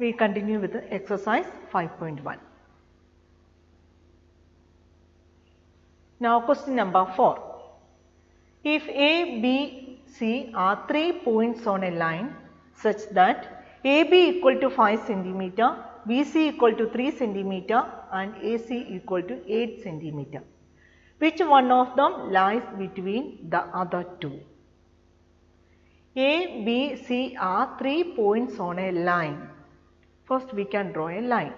We continue with the exercise 5.1. Now question number 4. If A, B, C are 3 points on a line such that AB equal to 5 centimeter, BC equal to 3 centimeter and AC equal to 8 centimeter, which one of them lies between the other two? A, B, C are 3 points on a line. First we can draw a line.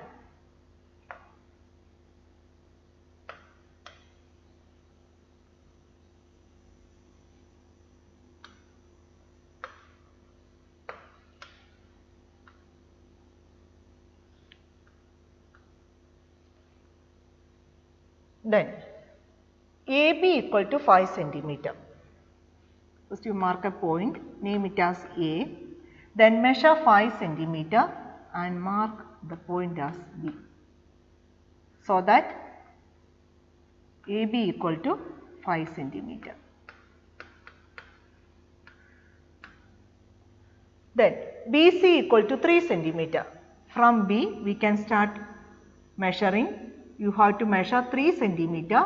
Then AB equal to 5 centimeter. First you mark a point, name it as A, then measure 5 centimeter and mark the point as B, so that AB equal to 5 centimeter. Then BC equal to 3 centimeter. From B we can start measuring. You have to measure 3 centimeter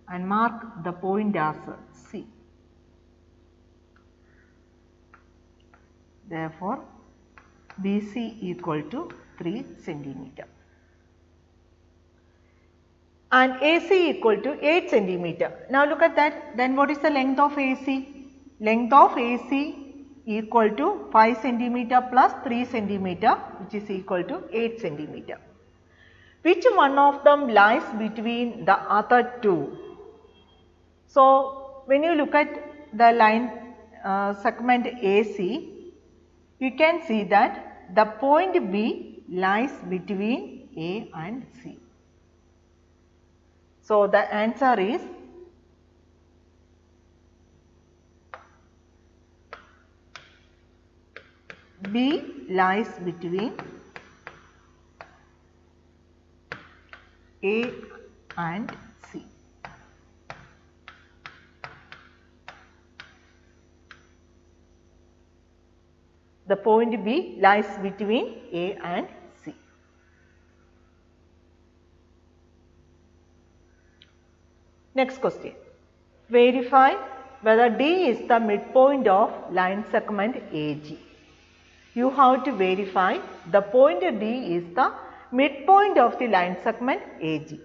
and mark the point as C. Therefore, BC equal to 3 centimeter. And AC equal to 8 centimeter. Now look at that. Then what is the length of AC? Length of AC equal to 5 centimeter plus 3 centimeter, which is equal to 8 centimeter. Which one of them lies between the other two? So when you look at the line segment AC, you can see that the point B lies between A and C. So the answer is B lies between A and C. The point B lies between A and C. Next question. Verify whether D is the midpoint of line segment AG. You have to verify the point D is the midpoint of the line segment AG.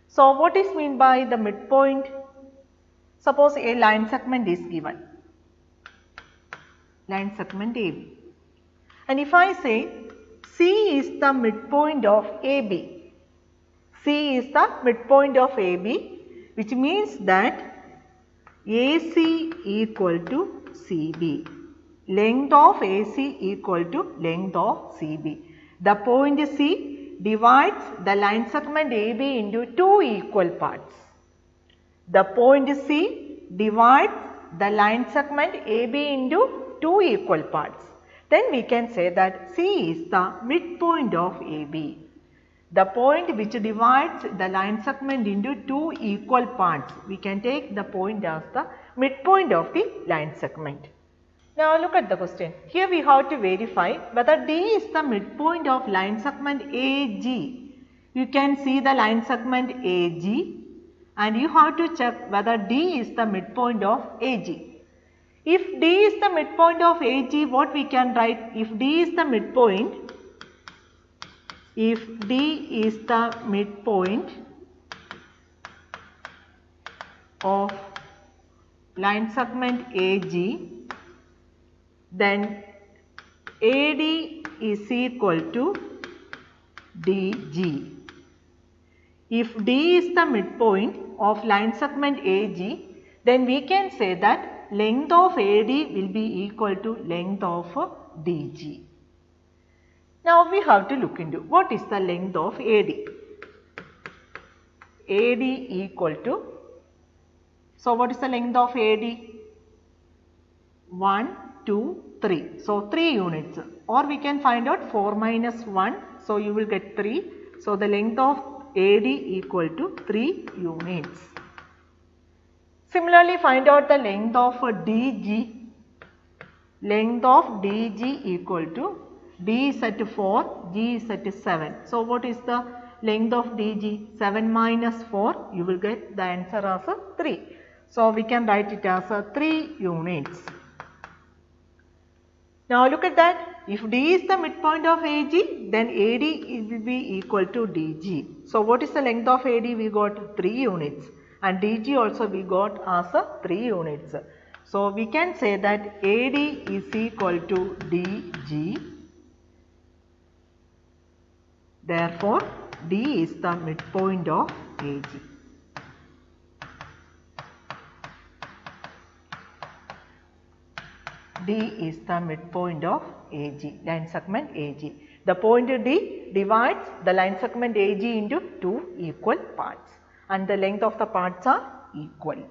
So what is meant by the midpoint? Suppose a line segment is given. Line segment AB. And if I say C is the midpoint of AB, C is the midpoint of AB, which means that AC equal to CB. Length of AC equal to length of CB. The point C divides the line segment AB into two equal parts. The point C divides the line segment AB into two equal parts. Then we can say that C is the midpoint of AB. The point which divides the line segment into two equal parts, we can take the point as the midpoint of the line segment. Now look at the question. Here we have to verify whether D is the midpoint of line segment AG. You can see the line segment AG and you have to check whether D is the midpoint of AG. If D is the midpoint of AG, what we can write? If D is the midpoint, of line segment AG, then AD is equal to DG. If D is the midpoint of line segment AG, then we can say that length of AD will be equal to length of DG. Now we have to look into what is the length of AD. AD equal to, so what is the length of AD? 1, 2, 3. So 3 units, or we can find out 4 minus 1. So you will get 3. So the length of AD equal to 3 units. Similarly, find out the length of DG. Length of DG equal to D is at 4, G is at 7. So what is the length of DG? 7 minus 4, you will get the answer as 3. So we can write it as 3 units. Now look at that. If D is the midpoint of AG, then AD will be equal to DG. So what is the length of AD? We got 3 units, and DG also we got as 3 units. So we can say that AD is equal to DG. Therefore, D is the midpoint of AG. D is the midpoint of AG, line segment AG. The point D divides the line segment AG into 2 equal parts, and the length of the parts are equal.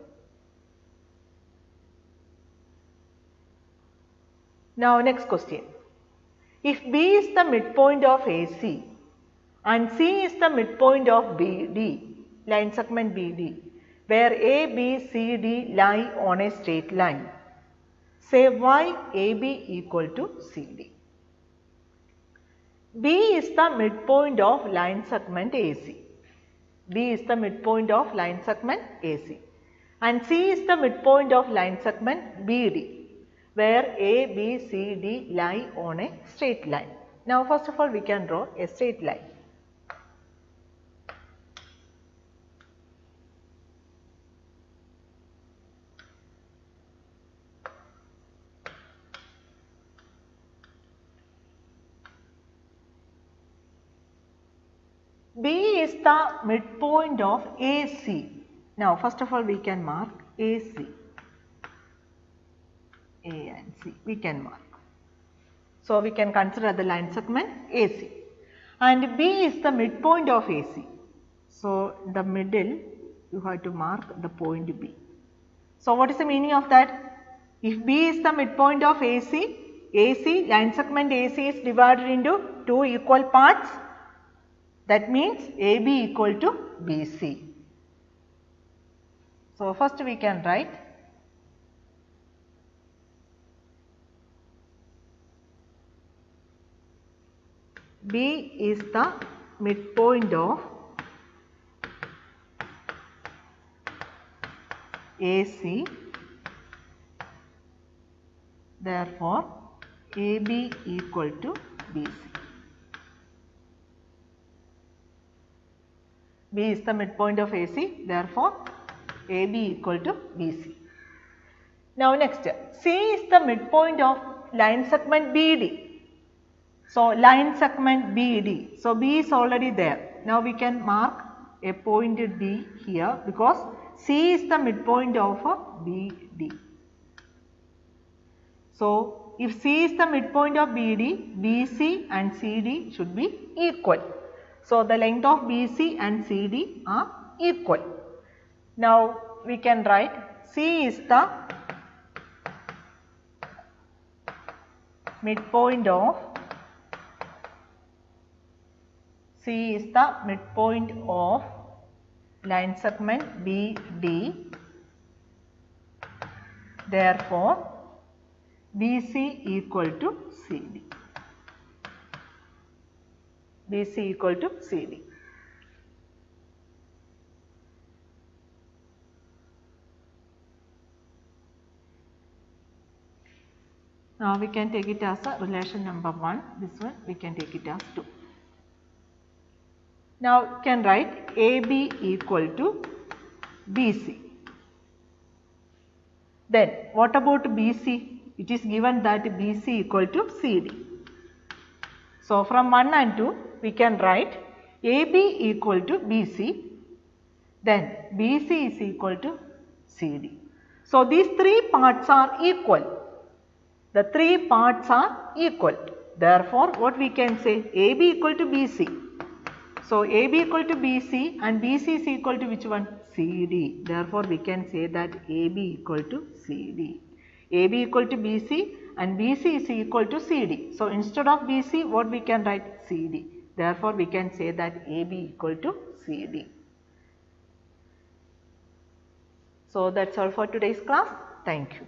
Now next question. If B is the midpoint of AC and C is the midpoint of BD, line segment BD, where A, B, C, D lie on a straight line, say why AB equal to CD. B is the midpoint of line segment AC. B is the midpoint of line segment AC, and C is the midpoint of line segment BD, where A, B, C, D lie on a straight line. Now first of all we can draw a straight line. B is the midpoint of AC. Now first of all we can mark AC. A and C we can mark. So we can consider the line segment AC, and B is the midpoint of AC. So in the middle you have to mark the point B. So what is the meaning of that? If B is the midpoint of AC line segment AC is divided into 2 equal parts. That means AB equal to BC. So first we can write B is the midpoint of AC, therefore AB equal to BC. B is the midpoint of AC, therefore AB equal to BC. Now next, C is the midpoint of line segment BD. So line segment BD, so B is already there. Now we can mark a point D here because C is the midpoint of BD. So if C is the midpoint of BD, BC and CD should be equal. So the length of BC and CD are equal. Now we can write C is the midpoint of line segment BD, therefore BC equal to CD. BC equal to CD. Now we can take it as a relation number 1, this one we can take it as 2. Now you can write AB equal to BC. Then what about BC? It is given that BC equal to CD. So from 1 and 2 we can write AB equal to BC, then BC is equal to CD. So these 3 parts are equal. The 3 parts are equal. Therefore what we can say, AB equal to BC. So AB equal to BC and BC is equal to which one? CD. Therefore we can say that AB equal to CD. AB equal to BC and BC is equal to CD. So instead of BC what we can write? CD. Therefore we can say that AB equal to CD. So that's all for today's class. Thank you.